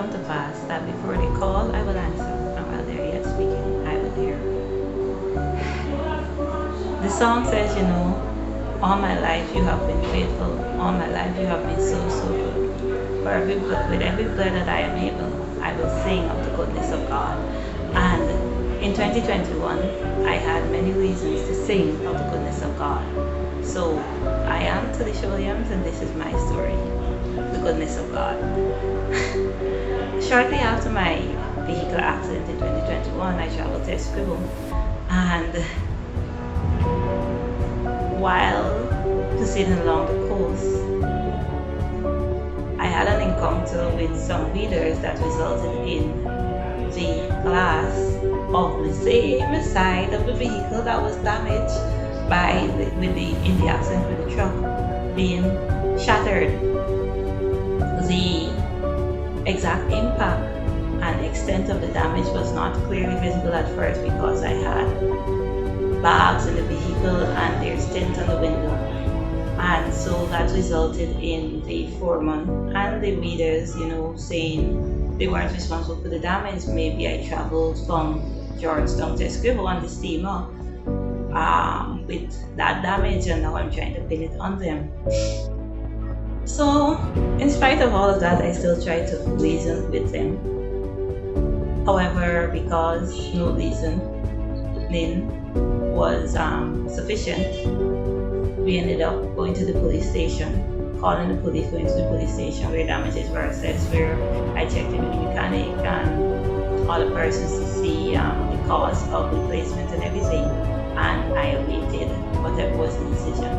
come to pass that before they call, I will answer, and while they're yet speaking, I will hear. The song says, all my life you have been faithful, all my life you have been so, so good. With every breath that I am able, I will sing of the goodness of God. And in 2021, I had many reasons to sing of the goodness of God. So I am Talisha Williams, and this is my story, the goodness of God. Shortly after my vehicle accident in 2021, I traveled to Esquivel, and while proceeding along the coast, I had an encounter with some readers that resulted in the glass of the same side of the vehicle that was damaged in the accident with the truck being shattered. The exact impact and extent of the damage was not clearly visible at first because I had bags in the vehicle and there's tint on the window, and so that resulted in the foreman and the readers saying they weren't responsible for the damage. Maybe I traveled from Georgetown to Esquivel on the steamer with that damage, and now I'm trying to pin it on them. So in spite of all of that, I still try to reason with them. However, because no reasoning was sufficient, we ended up going to the police station, calling the police, going to the police station where damages were assessed, where I checked in with the mechanic and other persons to see the cause of replacement and everything, and I awaited whatever was the decision.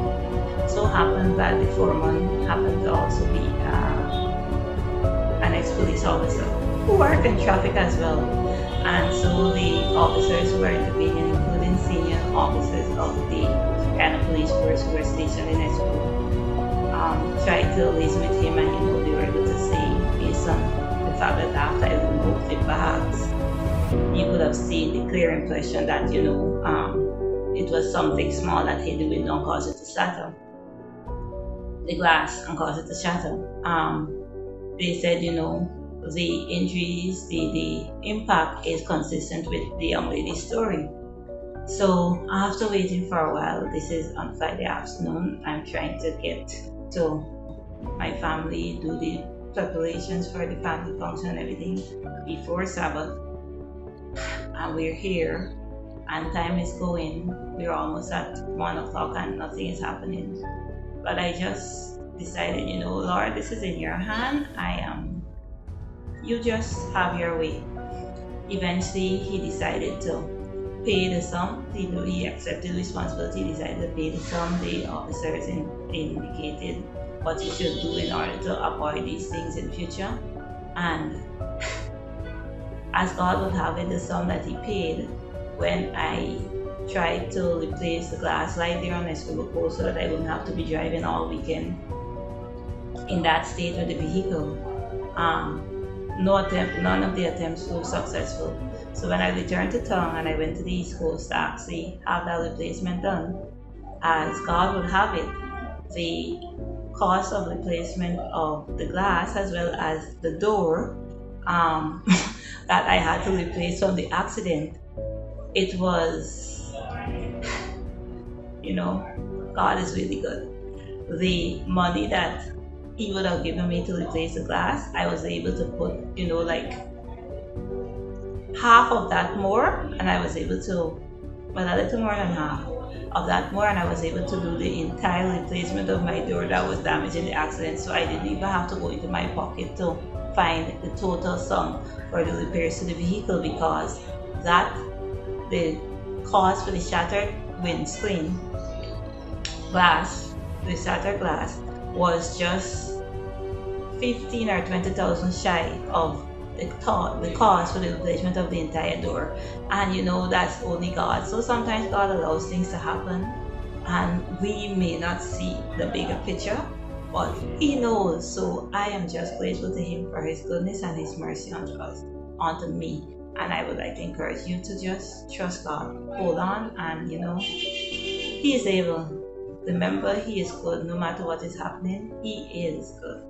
So happened that the foreman happened to also be an ex-police officer who worked in traffic as well, and so the officers who were intervening, including senior officers of the Guyana police force who were stationed in Esquivel, tried to reason with him, and they were able to say, based on the fact that after I removed the bags, you could have seen the clear impression that it was something small that hit the window and caused it to shatter, the glass, and caused it to shatter. They said, the injuries, the impact is consistent with the young lady's story. So after waiting for a while, this is on Friday afternoon, I'm trying to get to my family, do the preparations for the family function and everything before Sabbath. And we're here, and time is going. We're almost at 1 o'clock and nothing is happening. But I just decided, Lord, this is in your hand. You just have your way. Eventually, he decided to pay the sum. He accepted responsibility, decided to pay the sum. The officers indicated what he should do in order to avoid these things in future. And as God would have it, the sum that he paid when I tried to replace the glass light there on Esquivel Coast so that I wouldn't have to be driving all weekend in that state with the vehicle. None of the attempts were successful. So when I returned to town and I went to the East Coast to actually have that replacement done, as God would have it, the cost of replacement of the glass as well as the door that I had to replace from the accident, it was, God is really good. The money that he would have given me to replace the glass, I was able to put, like half of that more, and I was able to, a little more than half of that more, and I was able to do the entire replacement of my door that was damaged in the accident. So I didn't even have to go into my pocket to find the total sum for the repairs to the vehicle, because the cost for the shattered windscreen glass, the shattered glass, was just 15 or 20,000 shy of the cost for the replacement of the entire door. And that's only God. So sometimes God allows things to happen and we may not see the bigger picture, but he knows. So I am just grateful to him for his goodness and his mercy onto me. And I would like to encourage you to just trust God, hold on, and he is able. Remember, he is good no matter what is happening. He is good.